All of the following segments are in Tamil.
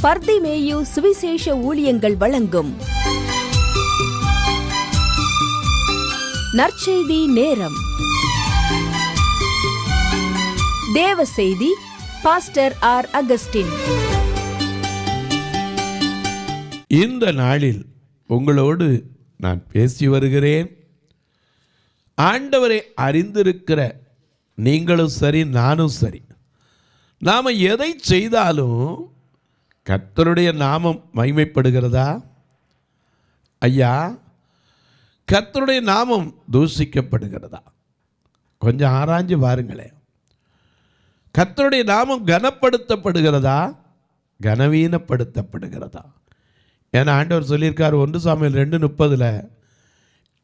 பர்திமேயு சுவிசேஷ ஊழியங்கள் வழங்கும் நற்செய்தி நேரம். தேவ செய்தி பாஸ்டர் ஆர். அகஸ்டின். இந்த நாளில் உங்களோடு நான் பேசி வருகிறேன். ஆண்டவரை அறிந்திருக்கிற நீங்களும் சரி, நானும் சரி, நாம் எதை செய்தாலும் கர்த்தருடைய நாமம் மகிமைப்படுகிறதா? ஐயா, கர்த்தருடைய நாமம் தூஷிக்கப்படுகிறதா? கொஞ்சம் ஆராய்ஞ்சு பாருங்களேன். கர்த்தருடைய நாமம் கனப்படுத்தப்படுகிறதா, கனவீனப்படுத்தப்படுகிறதா? ஏன்னா ஆண்டவர் சொல்லியிருக்கார் 1 சாமுவேல் 2:30,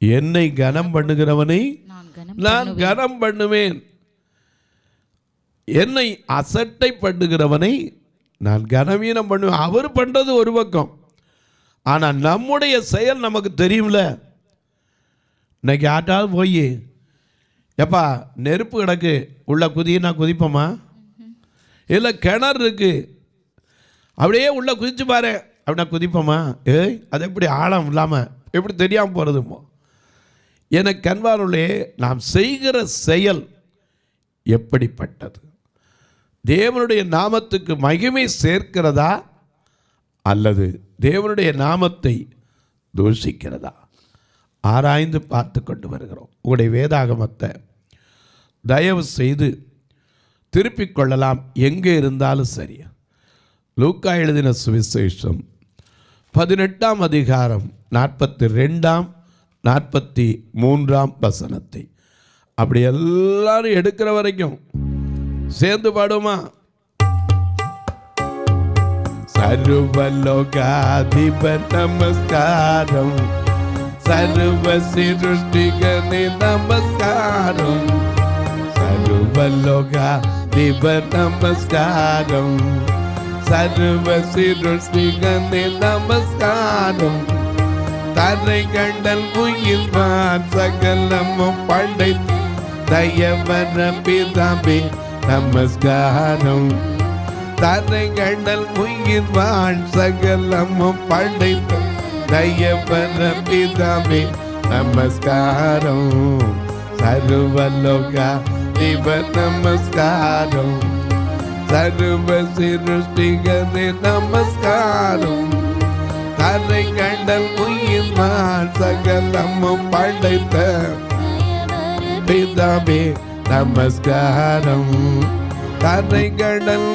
என்னை கனம் பண்ணுகிறவனை நான் கனம் பண்ணுவேன், என்னை அசட்டை பண்ணுகிறவனை நான் கனவீனம் பண்ணுவேன். அவர் பண்ணுறது ஒரு பக்கம், ஆனால் நம்முடைய செயல் நமக்கு தெரியும்ல. இன்னைக்கு ஆட்டாவது போய் எப்பா நெருப்பு கிடக்கு உள்ள குதினா குதிப்போமா? இல்லை கிணறு இருக்கு அப்படியே உள்ள குதிச்சு பாரு அப்படின்னா குதிப்போமா? அது எப்படி ஆழம் இல்லாமல் எப்படி தெரியாமல் போகிறதுமோ? எனக்கு கண்பாருளே, நாம் செய்கிற செயல் எப்படிப்பட்டது? தேவனுடைய நாமத்துக்கு மகிமை சேர்க்கிறதா அல்லது தேவனுடைய நாமத்தை தூஷிக்கிறதா? ஆராய்ந்து பார்த்து கொண்டு வருகிறோம். உங்களுடைய வேதாகமத்தை தயவு செய்து திருப்பிக் கொள்ளலாம், எங்கே இருந்தாலும் சரி. லூக்கா எழுதின சுவிசேஷம் 18ஆம் அதிகாரம் 42ஆம் 43ஆம் வசனத்தை அப்படி எல்லாரும் எடுக்கிற வரைக்கும் சேர்ந்து பாடுமா? சர்வலோகாதிப நமஸ்காரம், சர்வ சிருஷ்டிகனே நமஸ்காரம், சர்வலோகாதிப நமஸ்காரம், சர்வ சிருஷ்டிகனே நமஸ்காரம், தரை கண்டல் உயிர்வான் சகலமும் படைத்து தயவர பிதாவே நமஸ்காரம், தரை கண்டல் உயிர்வான் சகலமும் படைத்து தயவர பிதாவே நமஸ்காரம், சர்வலோகா திவ நமஸ்காரம், சர்வ சிருஷ்டிகனே நமஸ்காரம், தரை கண்டல் உயிர்வான் சகலமும் படைத்த பிதாவே நமஸ்காரம், தரை கடல்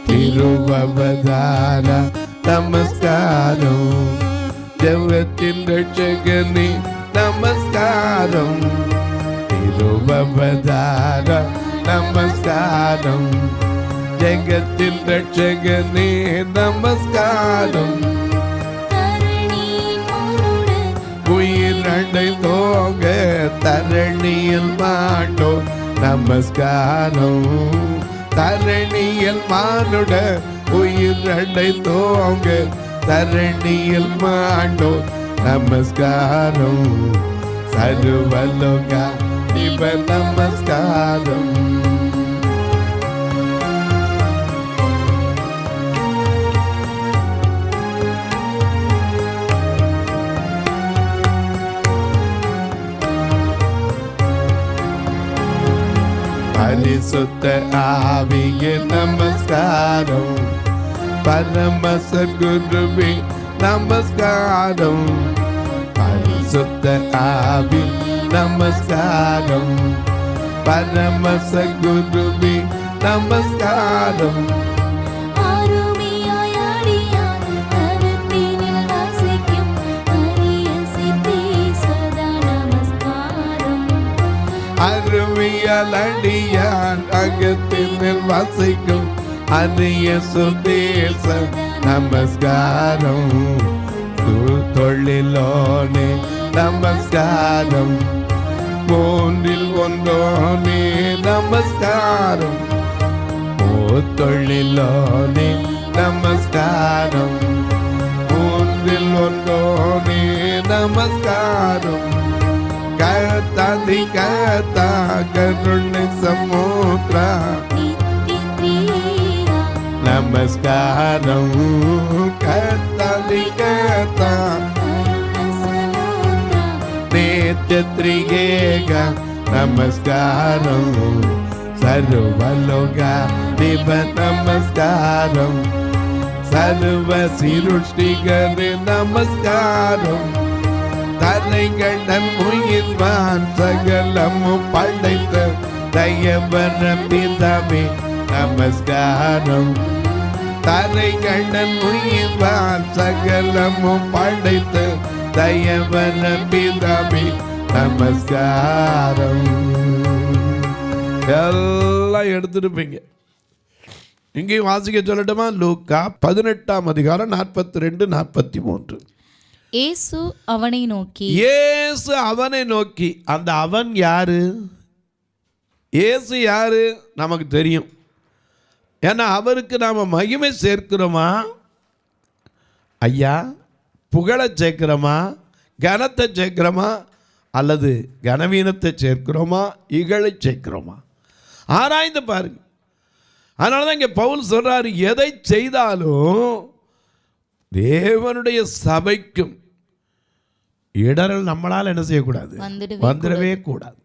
திருவவதார நமஸ்காரம், ஜெகத்தின் ரட்சகனே நமஸ்காரம், திருவவதார நமஸ்காரம், ஜெகத்தின் ரட்சகனே நமஸ்காரம், உயிரண்டை தோங்க தரணியில் மாட்டோ நமஸ்காரம், தரணியில் மானுட உயிரண்டை தோங்க தரணியில் மாண்டோ நமஸ்காரம், சர்வலோகா திவ நமஸ்காரம். பரிசுத்த ஆவியே நமஸ்காரம், பரம சத்குருவே நமஸ்காரம், பரிசுத்த ஆவி நமஸ்காரம், பரம சத்குருவே நமஸ்காரம், அருவியல் அடியான் அகத்தினில் வசிக்கும் அரிய சுதேச நமஸ்காரம், தொழிலோனே நமஸ்காரம், மூன்றில் ஒன்றோனே நமஸ்காரம், தொழிலோனே நமஸ்காரம், மூன்றில் ஒன்றோனே நமஸ்காரம், கர்த்தாதி கர்த்தா கருணை சமுத்ரா நமஸ்காரம், கர்த்தாதி கர்த்தா நித்ய த்ரிகேக நமஸ்காரம், சர்வலோக திப நமஸ்காரம், சர்வ சிருஷ்டிகரே நமஸ்காரம், தரைகண்டன் உயிர்வான் சகலமும் படைத்த தயவர பிதாவே நமஸ்காரம், தரைகண்டன் உயிர்வான் சகலமும் படைத்த தயவர பிதாவே நமஸ்காரம். எல்லாம் எடுத்துருப்பீங்க. இங்கேயும் வாசிக்க சொல்லட்டுமா? லூக்கா 18ஆம் அதிகாரம் 42, 43. இயேசு அவனை நோக்கி, இயேசு அவனை நோக்கி. அந்த அவன் யாரு? இயேசு யாரு நமக்கு தெரியும். ஏன்னா அவருக்கு நாம மகிமை சேர்க்கிறோமா, ஐயா புகழை சேர்க்கிறோமா, கனத்தை சேர்க்கிறோமா, அல்லது கனவீனத்தை சேர்க்கிறோமா, இகழை சேர்க்கிறோமா? ஆராய்ந்து பாருங்க. அதனால தான் இங்கே பவுல் சொல்றாரு, எதை செய்தாலும் தேவனுடைய சபைக்கும் இடரல் நம்மளால் என்ன செய்யக்கூடாது, வந்துடவே கூடாது.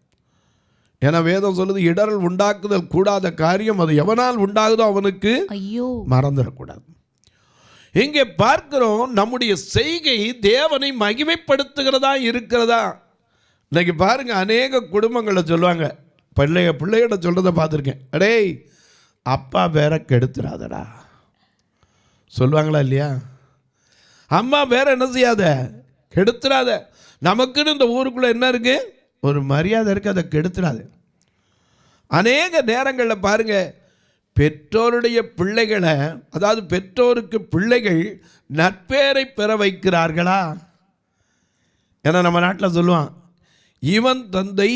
ஏன்னா வேதம் சொல்லுது, இடரல் உண்டாக்குதல் கூடாத காரியம் அது எவனால் உண்டாகுதோ அவனுக்கு ஐயோ மறந்துடக்கூடாது. இங்கே பார்க்கிறோம், நம்முடைய செய்கை தேவனை மகிமைப்படுத்துகிறதா இருக்கிறதா? இன்னைக்கு பாருங்க, அநேக குடும்பங்களை சொல்லுவாங்க, பிள்ளைகிட்ட சொல்றதை பார்த்துருக்கேன், அடே அப்பா பேரை கெடுத்துறாதடா சொல்லுவாங்களா இல்லையா? அம்மா பேரை என்ன செய்யாத, கெடுத்துறாத. நமக்குன்னு இந்த ஊருக்குள்ள என்ன இருக்கு, ஒரு மரியாதை இருக்கு, அதை கெடுத்துறாது. அநேக நேரங்களில் பாருங்க, பெற்றோருடைய பிள்ளைகளை, அதாவது பெற்றோருக்கு பிள்ளைகள் நற்பெயரை பெற வைக்கிறார்களா? ஏன்னா நம்ம நாட்டில் சொல்லுவான், இவன் தந்தை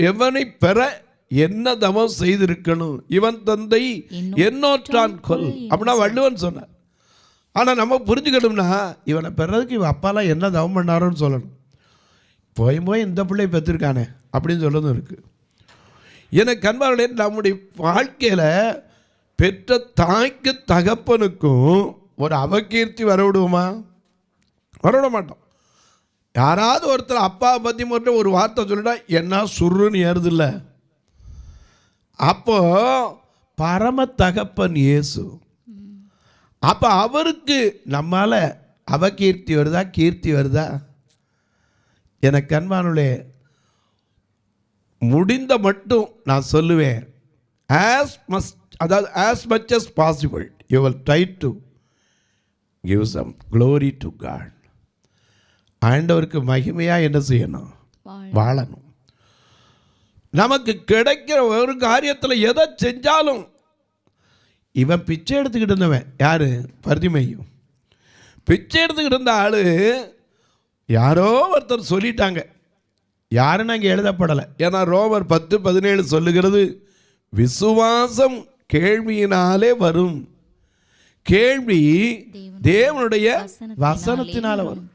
எவனை பெற என்ன தவம் செய்திருக்கணும், இவன் தந்தை என்னோற்றான் கொல் அப்படின்னா வள்ளுவன் சொன்னார். ஆனால் நம்ம புரிஞ்சுக்கணும்னா, இவனை பெறதுக்கு இவன் அப்பாலாம் என்ன தவம் பண்ணாரோன்னு சொல்லணும். போய் இந்த பிள்ளை பெற்றிருக்கானே அப்படின்னு சொல்லதும் இருக்குது. எனக்கு கண்பார்களே, நம்முடைய வாழ்க்கையில் பெற்ற தாய்க்கு தகப்பனுக்கும் ஒரு அவகீர்த்தி வரவிடுவோமா? வரவிட மாட்டோம். யாராவது ஒருத்தர் அப்பாவை பற்றி மட்டும் ஒரு வார்த்தை சொல்லிட்டா என்ன சுருன்னு ஏறுதில்ல. அப்போ பரம தகப்பன் இயேசு. அப்போ அவருக்கு நம்மால அவகீர்த்தி வருதா, கீர்த்தி வருதா? எனக்கு அன்பானுள்ளே, முடிந்த மட்டும் நான் சொல்லுவேன், as much as possible you will try to give some glory to God. ஆண்டவருக்கு மகிமையாக என்ன செய்யணும், வாழணும். நமக்கு கிடைக்கிற ஒரு காரியத்தில் எதை செஞ்சாலும், இவன் பிச்சை எடுத்துக்கிட்டு இருந்தவன் யாரு, பர்திமேயு. பிச்சை எடுத்துக்கிட்டு இருந்த ஆளு யாரோ ஒருத்தர் சொல்லிட்டாங்க, யாருன்னு அங்கே எழுதப்படலை. ஏன்னா ரோமர் 10:17 சொல்லுகிறது, விசுவாசம் கேள்வியினாலே வரும், கேள்வி தேவனுடைய வசனத்தினால வரும்.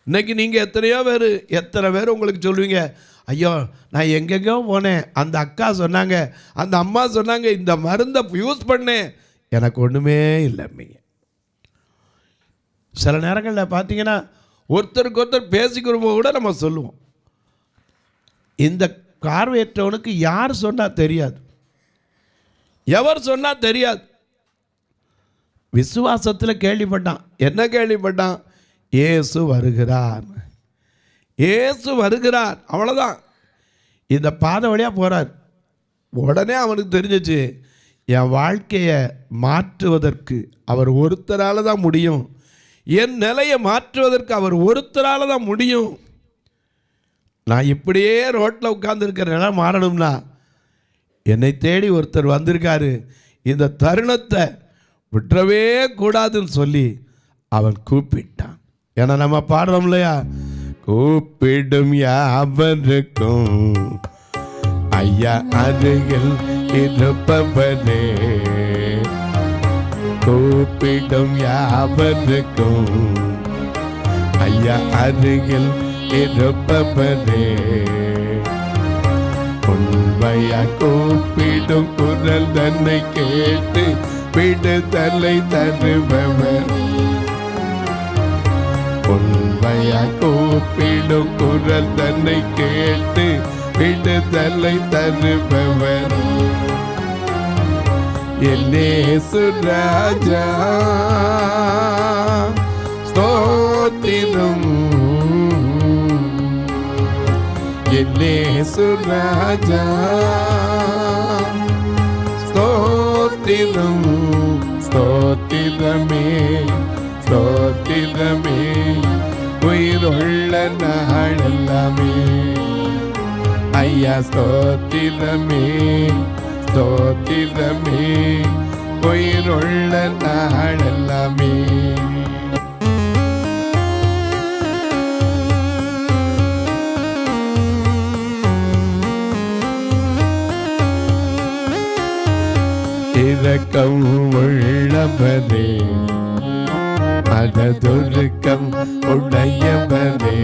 இன்னைக்கு நீங்கள் எத்தனை பேர் உங்களுக்கு சொல்லுவீங்க, ஐயோ நான் எங்கெங்கோ போனேன், அந்த அக்கா சொன்னாங்க, அந்த அம்மா சொன்னாங்க, இந்த மருந்தை யூஸ் பண்ணேன், எனக்கு ஒன்றுமே இல்லைங்க. சில நேரங்களில் பார்த்தீங்கன்னா ஒருத்தருக்கு ஒருத்தர் பேசிக்கிறப்போ கூட நம்ம சொல்லுவோம், இந்த பார்வையற்றவனுக்கு யார் சொன்னால் தெரியாது, எவர் சொன்னால் தெரியாது. விசுவாசத்தில் கேள்விப்பட்டான். என்ன கேள்விப்பட்டான்? இயேசு வருகிறார், இயேசு வருகிறார், அவ்வளோதான். இந்த பாதை வழியாக போகிறார். உடனே அவனுக்கு தெரிஞ்சிச்சு, என் வாழ்க்கையை மாற்றுவதற்கு அவர் ஒருத்தரால் தான் முடியும், என் நிலையை மாற்றுவதற்கு அவர் ஒருத்தரால் தான் முடியும். நான் இப்படியே ரோட்டில் உட்கார்ந்துருக்கிற நிலை மாறணும்னா என்னை தேடி ஒருத்தர் வந்திருக்காரு, இந்த தருணத்தை விட்டுறவே கூடாதுன்னு சொல்லி அவன் கூப்பிட்டான். ஏன்னா நம்ம பாடுறோம் இல்லையா, கூப்பிடும் யாவருக்கும் ஐயா அருகில் இருப்பவரே. கூப்பிடும் யாவருக்கும் ஐயா அருகில் இருப்பவரே. உண்மையா கூப்பிடும் குரல் தன்னை கேட்டு விடுதலை தருபவர். உண்மையா கூப்பிடும் குரல் தன்னை கேட்டு விடுதலை தருபவர். இயேசு ராஜா ஸ்தோத்திரம். இயேசு ராஜா ஸ்தோத்திரம். ஸ்தோத்திரமே ஸ்தோத்திரமே உயிருள்ள நாளெல்லாமே. ஐயா ஸ்தோத்திரமே ஸ்தோத்திரமே உயிருள்ள நாளெல்லாமே. இரக்கம் உள்ளவரே மனதுருக்கம் உடையவரே.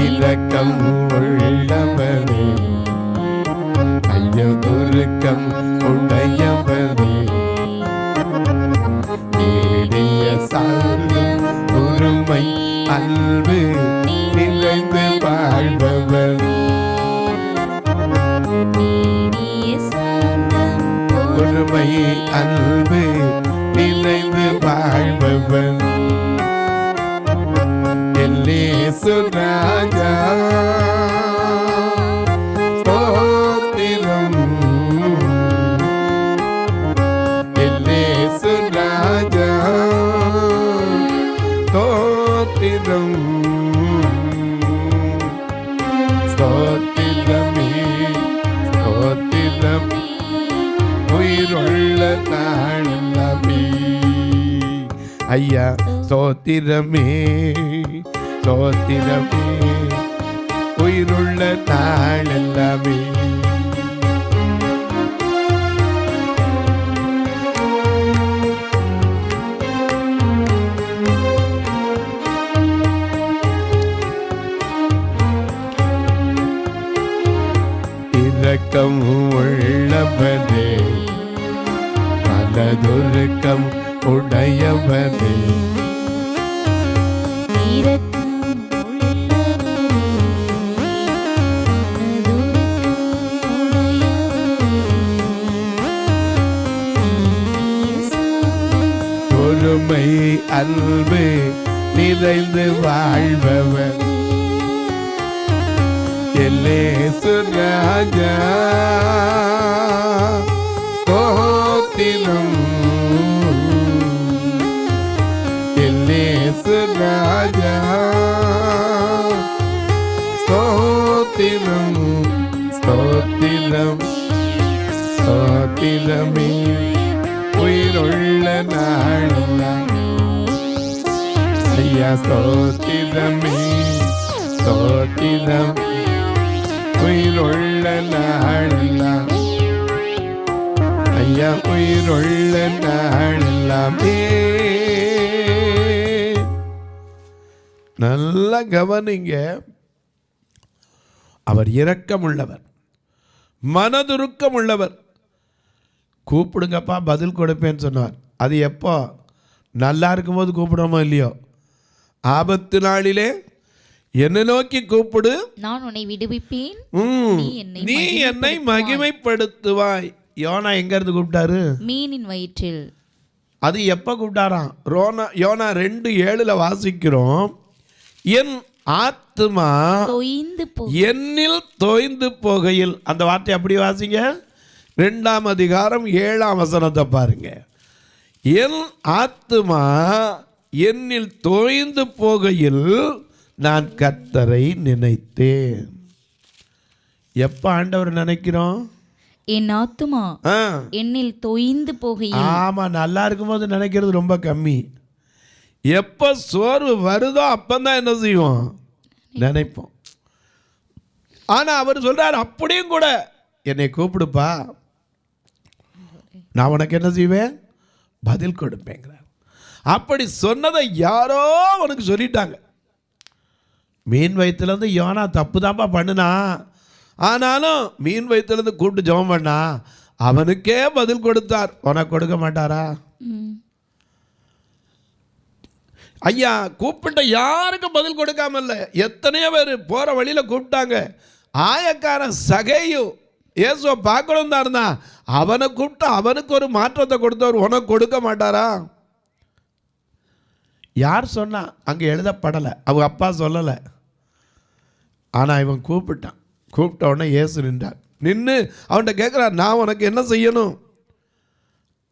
இரக்கம் உள்ளவரே ஐயதுருக்கம் உடையவரே. நீடிய சார்ந்து பொறுமை அன்பு நிறைந்து வாழ்பவர். பொறுமை அன்பு நிறைந்து வாழ்பவர். இயேசு ராஜா ஸ்தோத்திரம். இயேசு ராஜா ஸ்தோத்திரம். ஸ்தோத்திரமே ஸ்தோத்திரம் உயிருள்ள நாளெல்லாமே. ஐயா ஸ்தோத்திரமே ஸ்தோத்திரமே உயிருள்ள நாளெல்லாமே. இரக்கம் உள்ளவரே மனதுருக்கம் உடையவரே. பொறுமை அன்பு நிறைந்து வாழ்பவர். இயேசு ராஜா ஸ்தோத்திரம். இயேசு ராஜா ஸ்தோத்திரம். ஸ்தோத்திரம் ஸ்தோத்திரமே உயிருள்ள நாளெல்லாம். ஐயா ஸ்தோத்திரமே ஸ்தோத்திரம் உயிருள்ள நாளெல்லாம். ஐயா உயிருள்ள நாளெல்லாமே. நல்லா கவனிங்க. அவர் இரக்கம் உள்ளவர் மனதுருக்கம் உள்ளவர். கூப்பிடுங்கப்பா பதில் கொடுப்பேன்னு சொன்னார். அது எப்போ? நல்லா இருக்கும்போது கூப்பிடுறோமோ இல்லையோ, ஆபத்து நாளிலே என்னை நோக்கி கூப்பிடு, நான் உன்னை விடுவிப்பேன், நீ என்னை மகிமைப்படுத்துவாய். யோனா எங்க இருந்து கூப்பிட்டாரு? மீனின் வயிற்றில். அது எப்ப கூப்பிட்டாராம்? யோனா 2:7 வாசிக்கிறோம். என் ஆத்துமா என்னில் தோய்ந்து போகையில். அந்த வார்த்தை அப்படி வாசிங்க. 2ஆம் அதிகாரம் 7ஆம் வசனத்தை பாருங்க. என் ஆத்துமா என்னில் தோய்ந்து போகையில் நான் கர்த்தரை நினைத்தேன். எப்ப ஆண்டவர் நினைக்கிறோம்? என் ஆத்துமா என்னில் தோய்ந்து போகையில். ஆமா, நல்லா இருக்கும்போது நினைக்கிறது ரொம்ப கம்மி. எப்போ சோர்வு வருதோ அப்பந்தான் என்ன செய்வோம், நினைப்போம். ஆனால் அவர் சொல்றார், அப்படியும் கூட என்னை கூப்பிடுப்பா, நான் உனக்கு என்ன செய்வேன், பதில் கொடுப்பேங்கிறார். அப்படி சொன்னதை யாரோ அவனுக்கு சொல்லிட்டாங்க. மீன் வயிற்றுலேருந்து யோனா தப்பு தான்ப்பா பண்ணுனா, ஆனாலும் மீன் வயிற்றுலேருந்து கூப்பிட்டு ஜெபம் பண்ணா அவனுக்கே பதில் கொடுத்தார். உனக்கு கொடுக்க மாட்டாரா? ஐயா கூப்பிட்ட யாருக்கும் பதில் கொடுக்காம இல்லை. எத்தனையோ பேர் போகிற வழியில் கூப்பிட்டாங்க. ஆயக்காரன் சகையும் இயேசுவை பார்க்கணும் தான் இருந்தான். அவனை கூப்பிட்டு அவனுக்கு ஒரு மாற்றத்தை கொடுத்தவர் உனக்கு கொடுக்க மாட்டாரா? யார் சொன்னா? அங்கே எழுதப்படலை, அவங்க அப்பா சொல்லலை. ஆனால் இவன் கூப்பிட்டான். கூப்பிட்ட உடனே இயேசு நின்றார். நின்று அவன்கிட்ட கேட்குறான், நான் உனக்கு என்ன செய்யணும்?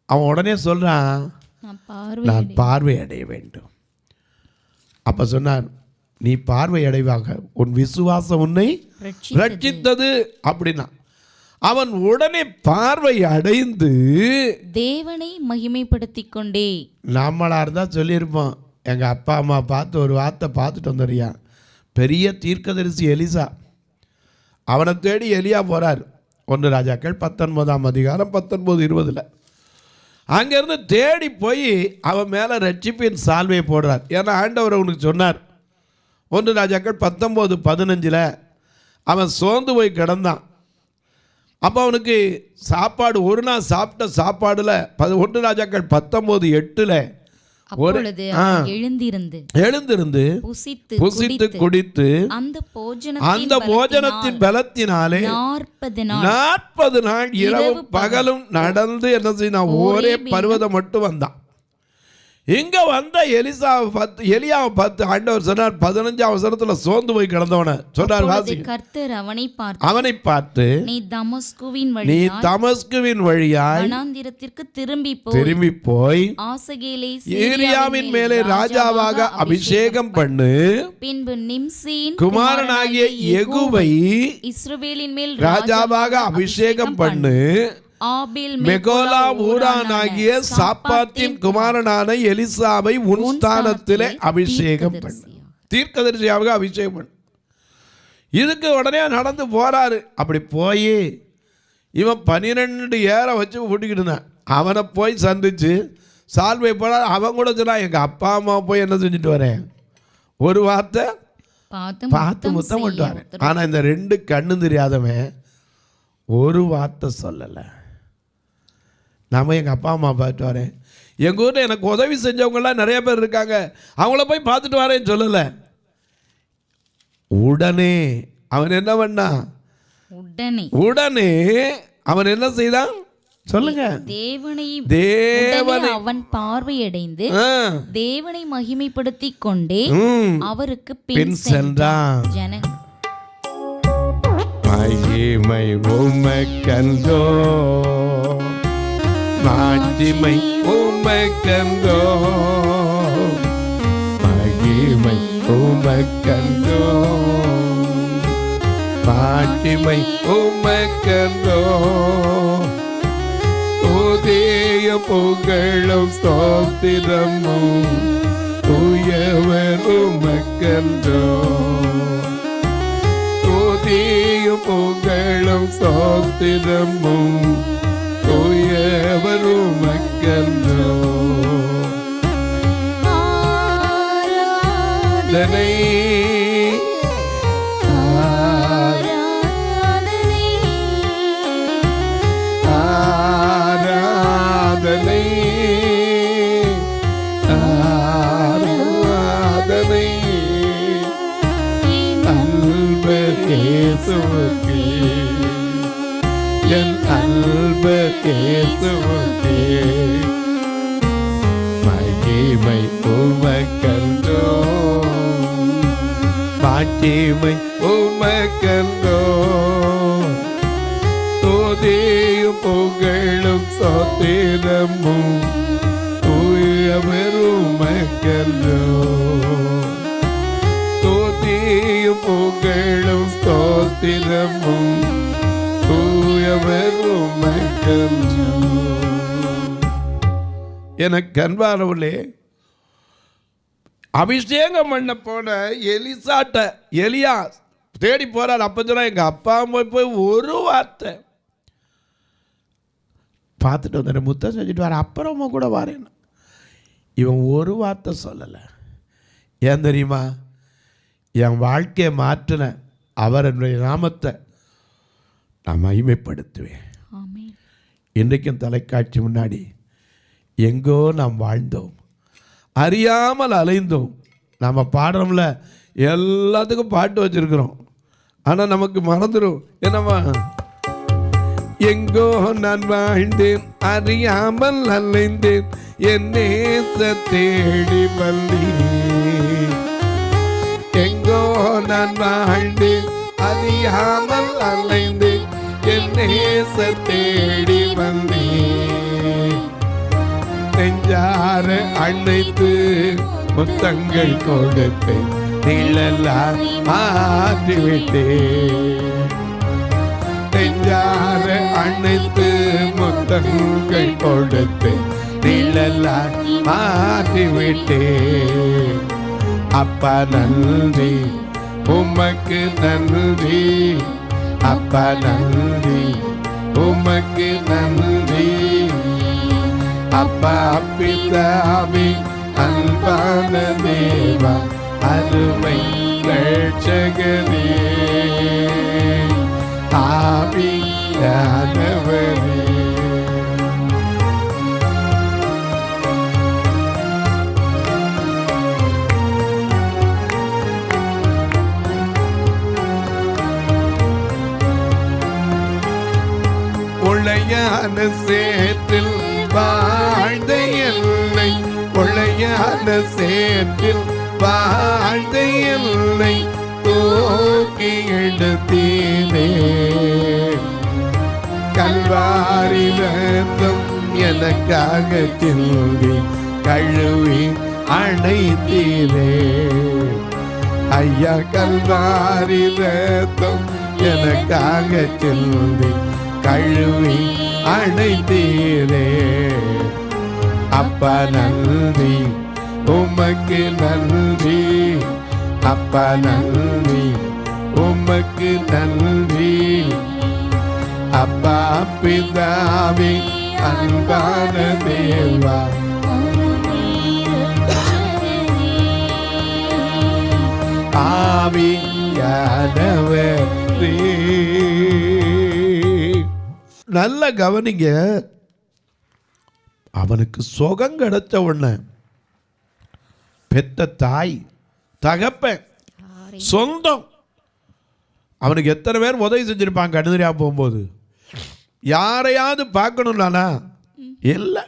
அவன் உடனே சொல்கிறான், நான் பார்வை அடைய வேண்டும். அப்போ சொன்னார், நீ பார்வை அடைவாக, உன் விசுவாசம் உன்னை ரட்சித்தது அப்படின்னா. அவன் உடனே பார்வை அடைந்து தேவனை மகிமைப்படுத்திக் கொண்டே. நம்மளா இருந்தால் சொல்லியிருப்போம், எங்கள் அப்பா அம்மா பார்த்து ஒரு வார்த்தை பார்த்துட்டு வந்துறியா. பெரிய தீர்க்கதரிசி எலிசா, அவனை தேடி எலியா போகிறார். 1 ராஜாக்கள் 19ஆம் அதிகாரம் 19-20. அங்கேருந்து தேடி போய் அவன் மேலே ரட்சிப்பின் சால்வையை போடுறார். ஏன்னா ஆண்டவர் அவனுக்கு சொன்னார். 1 ராஜாக்கள் 19-15 அவன் சோர்ந்து போய் கிடந்தான். அப்போ அவனுக்கு சாப்பாடு, ஒரு நாள் சாப்பிட்ட சாப்பாடில் 1 ராஜாக்கள் 19:8 எழுந்திருந்து புசித்து குடித்து அந்த போஜனத்தின் பலத்தினாலே 40 நாள் இரவு பகலும் நடந்து என்ன செய்ய ஒரே பர்வதம் மட்டும் வந்தான். இங்க வந்த எலியாவை பார்த்து ஆண்டவர் சொன்னார், 15ஆம் வசனத்துல சோர்ந்து போய் கிடந்தவன சொன்னார், கர்த்தர் அவனை பார்த்து நீ தமஸ்குவின் வழியாய் வனாந்திரத்திற்கு திரும்பி போய் ஏரியாவின் மேலே ராஜாவாக அபிஷேகம் பண்ணு, பின்பு நிம்சியின் குமாரனாகிய யெகூவை இஸ்ரவேலின் மேல் ராஜாவாக அபிஷேகம் பண்ணு, மெகோலா ஊரானாகிய சாப்பாத்தின் குமாரனான எலிசாவை உன் ஸ்தானத்திலே அபிஷேகம் பண்ணு. தீர்க்கதரிசியாக அபிஷேகம் பண்ணு. இதுக்கு உடனே நடந்து போறாரு. அப்படி போய் இவன் 12 ஏற வச்சு கூட்டிக்கிட்டு இருந்தான். அவனை போய் சந்திச்சு சால்வை போட அவன் கூட சொன்னா, எங்க அப்பா அம்மா போய் என்ன செஞ்சுட்டு வரேன், ஒரு வார்த்தை பார்த்து முத்தம் பண்ணிட்டு வரேன். ஆனா இந்த 2 கண்ணு தெரியாதவன் ஒரு வார்த்தை சொல்லலை. நம்ம எங்கள் அப்பா அம்மா பார்த்துட்டு வரேன், எங்கள் ஊரில் எனக்கு உதவி செஞ்சவங்களாம் நிறைய பேர் இருக்காங்க, அவங்கள போய் பார்த்துட்டு வரேன்னு சொல்லலை. உடனே அவன் என்ன பண்ணா, உடனே அவன் என்ன செய்தான் சொல்லுங்க, தேவனை அவன் பார்வையடைந்து தேவனை மகிமைப்படுத்திக் கொண்டே அவருக்கு பின் சென்றான். மகிமை உமக்கந்தோ, மாட்சிமை உமக்கந்தோ, மகிமை உமக்கந்தோ, மாட்சிமை உமக்கந்தோ, உதய புகழும் ஸ்தோத்திரமும் தூயவர் உமக்கந்தோ, துதியும் புகழும் ஸ்தோத்திரமும் தூயவர் உமக்கந்தோ. ஆராதனை ஆராதனை ஆராதனை இயேசுவுக்கே, என் அன்பு இயேசுவுக்கே, மகிமை உமக்கந்தோ, மாட்சிமை உமக்கந்தோ, துதியும் புகழும் ஸ்தோத்திரமும் தூயவர் உமக்கந்தோ, துதியும் புகழும் ஸ்தோத்திரமும் தூயவர் உமக்கந்தோ. எனக்கு அன்பானவர்களே, அபிஷேகம் பண்ண போன எலிசாட்ட எலியா தேடி போறார். அப்போ சொன்னா எங்கள் அப்பா அம்மா போய் ஒரு வார்த்தை பார்த்துட்டு வந்தார், முத்தம் செஞ்சுட்டு வர, அப்புறமா கூட வரேன். இவன் ஒரு வார்த்தை சொல்லலை. ஏன் தெரியுமா? என் வாழ்க்கையை மாற்றின அவர் என்னுடைய நாமத்தை நான் மகிமைப்படுத்துவேன். இன்றைக்கும் தொலைக்காட்சி முன்னாடி எங்கோ நாம் வாழ்ந்தோம், அறியாமல் அலைந்தோம். நம்ம பாடுறோம்ல, எல்லாத்துக்கும் பாட்டு வச்சிருக்கிறோம், ஆனால் நமக்கு மறந்துடும். என்னம்மா, எங்கோ நான் வாழ்ந்தேன், அறியாமல் அலைந்தேன், என் நேச தேடி வந்தேன். எங்கோ நான் வாழ்ந்தேன், அறியாமல் அலைந்தேன், என் நேச தேடி வந்தேன். நெஞ்சார அழைத்து முத்தங்கள் கொடுத்து நிழலாய் மாற்றிவிட்டேன். நெஞ்சார அழைத்து முத்தங்கள் கொடுத்து நிழலாய் மாற்றிவிட்டேன். அப்பா நன்றி, உமக்கு நன்றி, அப்பா நன்றி, உமக்கு நன்றி. அப்பா பிதாவே, அன்பான தேவா, அருமை ரட்சகரே, ஆவியானவரே. உளையான சேற்றில் வாழ்ந்த என்னை, உளையான சேற்றில் வாழ்ந்த என்னை தூக்கி எடுத்தீரே. கல்வாரி ரத்தம் எனக்காக சிந்தி கழுவி அணைத்தீரே. ஐயா, கல்வாரி ரத்தம் எனக்காக சிந்தி கழுவி அணைத்தீரே. அப்பா நன்றி, உமக்கு நன்றி, அப்பா நன்றி, உமக்கு நன்றி. அப்பா பிதாவே, அன்பான தேவா, ஆவியானவரே. நல்ல கவனிங்க, அவனுக்கு சுகம் கிடைச்ச உடனே பெத்த தாய் தகப்பன் சொந்தம் அவனுக்கு எத்தனை பேர் உதவி செஞ்சிருப்பாங்க? கடுதிரியா போகும்போது யாரையாவது பார்க்கணும்லானா இல்லை.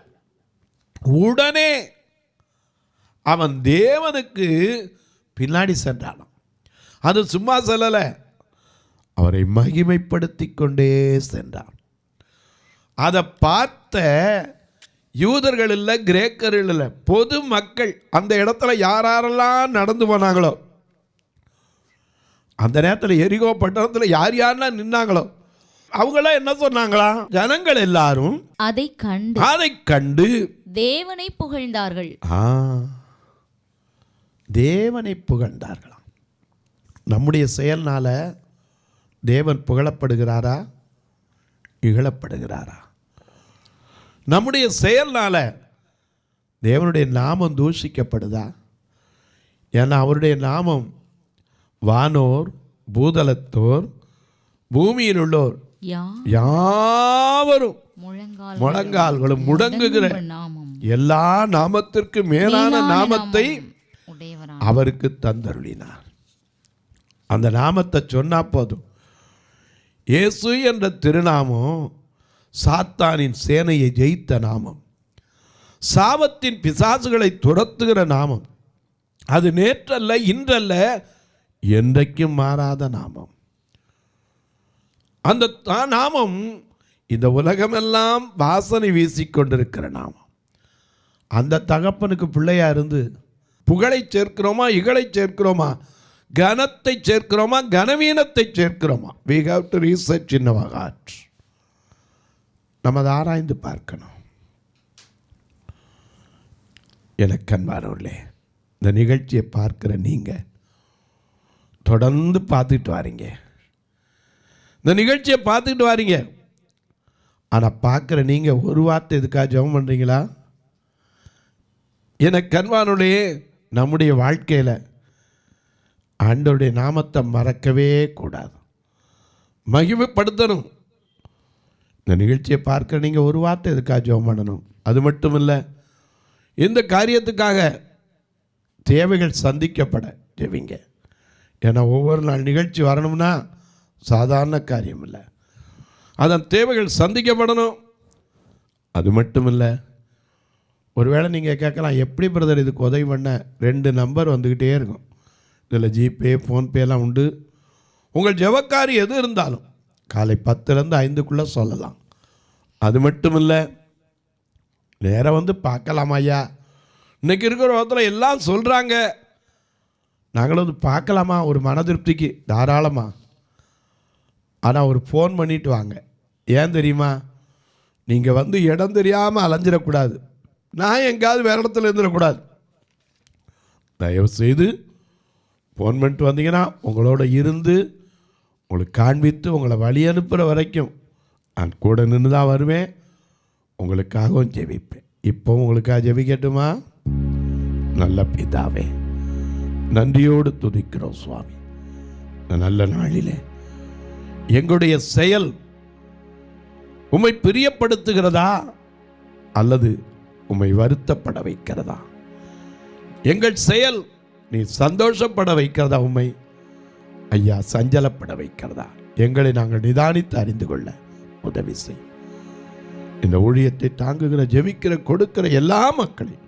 உடனே அவன் தேவனுக்கு பின்னாடி சென்றான். அது சும்மா செல்லலை, அவரை மகிமைப்படுத்தி கொண்டே சென்றான். அதை பார்த்த யூதர்கள் இல்லை, கிரேக்கர்கள் இல்லை, பொது மக்கள் அந்த இடத்துல யாரெல்லாம் நடந்து போனாங்களோ, அந்த நேரத்தில் எரிகோ பட்டணத்தில் யார் யாரெல்லாம் நின்னாங்களோ அவங்களாம் என்ன சொன்னாங்களா? ஜனங்கள் எல்லாரும் அதை கண்டு தேவனை புகழ்ந்தார்கள். தேவனை புகழ்ந்தார்களாம். நம்முடைய செயல்னால தேவன் புகழப்படுகிறாரா, இகழப்படுகிறாரா? நம்முடைய செயல்னால தேவனுடைய நாமம் தூஷிக்கப்படுதா? ஏன்னா அவருடைய நாமம் வானோர், பூதலத்தோர், பூமியில் உள்ளோர் யாவரும் முழங்கால்களும் முடங்குகிற எல்லா நாமத்திற்கு மேலான நாமத்தை அவருக்கு தந்தருளினார். அந்த நாமத்தை சொன்னா போதும். இயேசு என்ற திருநாமம் சாத்தானின் சேனையை ஜெயித்த நாமம், சாபத்தின் பிசாசுகளை துரத்துகிற நாமம். அது நேற்றல்ல, இன்றல்ல, என்றைக்கும் மாறாத நாமம். அந்த நாமம் இந்த உலகமெல்லாம் வாசனை வீசிக்கொண்டிருக்கிற நாமம். அந்த தகப்பனுக்கு பிள்ளையா இருந்து புகழை சேர்க்கிறோமா, இகழை சேர்க்கிறோமா, கனத்தை சேர்க்கிறோமா, கனவீனத்தை சேர்க்கிறோமா? we have to research in our heart. நம்ம அதை ஆராய்ந்து பார்க்கணும். எனக்கு அன்பானவர்களே, இந்த நிகழ்ச்சியை பார்க்குற நீங்கள் தொடர்ந்து பார்த்துக்கிட்டு வாரீங்க, இந்த நிகழ்ச்சியை பார்த்துக்கிட்டு வாரீங்க. ஆனால் பார்க்குற நீங்கள் ஒரு வார்த்தை எதுக்காக ஜெபம் பண்ணுறீங்களா? எனக்கு கண்வானுடைய நம்முடைய வாழ்க்கையில் ஆண்டவருடைய நாமத்தை மறக்கவே கூடாது, மகிமைப்படுத்தணும். இந்த நிகழ்ச்சியை பார்க்க நீங்கள் ஒரு வார்த்தை எதுக்காக ஜெபம் பண்ணணும். அது மட்டும் இல்லை, இந்த காரியத்துக்காக தேவைகள் சந்திக்கப்பட ஜெபிங்க. ஏன்னா ஒவ்வொரு நாள் நிகழ்ச்சி வரணும்னா சாதாரண காரியம் இல்லை, அதன் தேவைகள் சந்திக்கப்படணும். அது மட்டும் இல்லை, ஒருவேளை நீங்கள் கேட்கலாம், எப்படி பிரதர் இதுக்கு உதவி பண்ண? 2 நம்பர் வந்துக்கிட்டே இருக்கும். இதில் ஜிபே, ஃபோன்பேலாம் உண்டு. உங்கள் ஜெபக்காரி எது இருந்தாலும் காலை 10லேருந்து 5க்குள்ளே சொல்லலாம். அது மட்டும் இல்லை, நேராக வந்து பார்க்கலாம். ஐயா, இன்றைக்கி இருக்கிற ஒருத்தர் எல்லாம் சொல்கிறாங்க, நாங்களும் வந்து பார்க்கலாமா? ஒரு மன திருப்திக்கு தாராளமாக. ஆனால் ஒரு ஃபோன் பண்ணிட்டு வாங்க. ஏன் தெரியுமா? நீங்கள் வந்து இடம் தெரியாமல் அலைஞ்சிடக்கூடாது, நான் எங்கேயாவது வேறு இடத்துல இருந்துடக்கூடாது. தயவுசெய்து ஃபோன் பண்ணிட்டு வந்தீங்கன்னா உங்களோட இருந்து உங்களுக்கு காண்பித்து உங்களை வழி அனுப்புகிற வரைக்கும் நான் கூட நின்று தான் வருவேன், உங்களுக்காகவும் ஜெபிப்பேன். இப்போ உங்களுக்காக ஜெபிக்கட்டுமா? நல்ல பிதாவே, நன்றியோடு துதிக்கிறோம் சுவாமி. நல்ல நாளிலே எங்களுடைய செயல் உம்மை பிரியப்படுத்துகிறதா அல்லது உம்மை வருத்தப்பட வைக்கிறதா? எங்கள் செயல் நீ சந்தோஷப்பட வைக்கிறதா, உம்மை ஐயா சஞ்சலப்பட வைக்கிறதா? எங்களை நாங்கள் நிதானித்து அறிந்து கொள்ள உதவி செய். இந்த ஊழியத்தை தாங்குகிற, ஜெபிக்கிற, கொடுக்கிற எல்லா மக்களையும்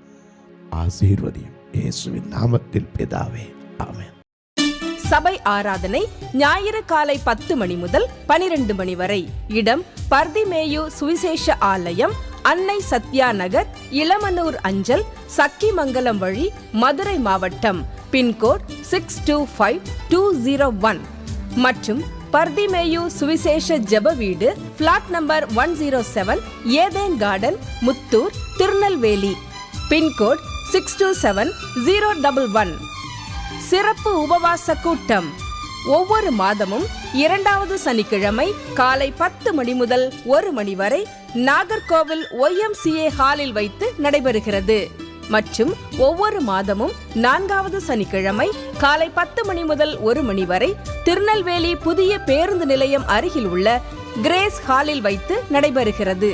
ஆசீர்வதியும் இயேசுவின் நாமத்தில் பிதாவே, ஆமென். சபை ஆராதனை ஞாயிறு காலை 10 மணி முதல் 12 மணி வரை. இடம் பர்திமேயு சுவிசேஷ ஆலயம், அன்னை சத்யா நகர், இளமனூர் அஞ்சல், சக்கிமங்கலம் வழி, மதுரை மாவட்டம். பின்கோட் 625201 மற்றும் பர்திமேயு சுவிசேஷ ஜெப வீடு, plot number 107, Eden garden, Muthur, Tirunelveli. Pincode 627011. சிறப்பு உபவாச கூட்டம் ஒவ்வொரு மாதமும் 2வது சனிக்கிழமை காலை 10 மணி முதல் 1 மணி வரை நாகர்கோவில் YMCA ஹாலில் வைத்து நடைபெறுகிறது. மற்றும் ஒவ்வொரு மாதமும் 4வது சனிக்கிழமை காலை 10 மணி முதல் 1 மணி வரை திருநெல்வேலி புதிய பேருந்து நிலையம் அருகில் உள்ள கிரேஸ் ஹாலில் வைத்து நடைபெறுகிறது.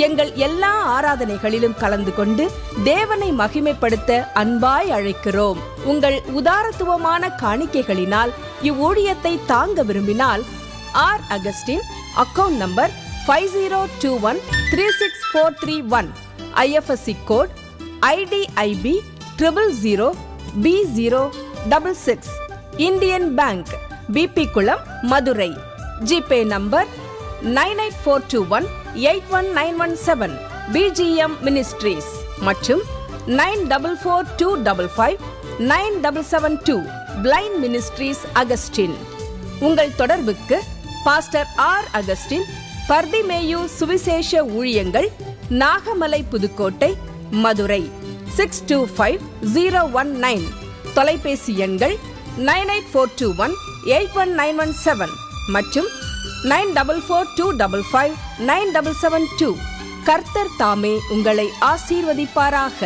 எங்கள் எல்லா ஆராதனைகளிலும் கலந்து கொண்டு தேவனை மகிமைப்படுத்த அன்பாய் அழைக்கிறோம். உங்கள் உதாரத்துவமான காணிக்கைகளினால் இவ்வூழியத்தை தாங்க விரும்பினால் R. Augustine, account number 5021364331, IFSC code IDIB 000B066, Indian bank, BP Kulam, Madurai. GPay number 9842181917, BGM ministries மற்றும் 9442559772, பிளைண்ட் மினிஸ்ட்ரீஸ் அகஸ்டின். உங்கள் தொடர்புக்கு பாஸ்டர் R. அகஸ்டின், பர்திமேயு சுவிசேஷ ஊழியங்கள், நாகமலை, புதுக்கோட்டை, மதுரை 625019. தொலைபேசி எண்கள் 9842181917 மற்றும் 9442559772. கர்த்தர் தாமே உங்களை ஆசீர்வதிப்பாராக.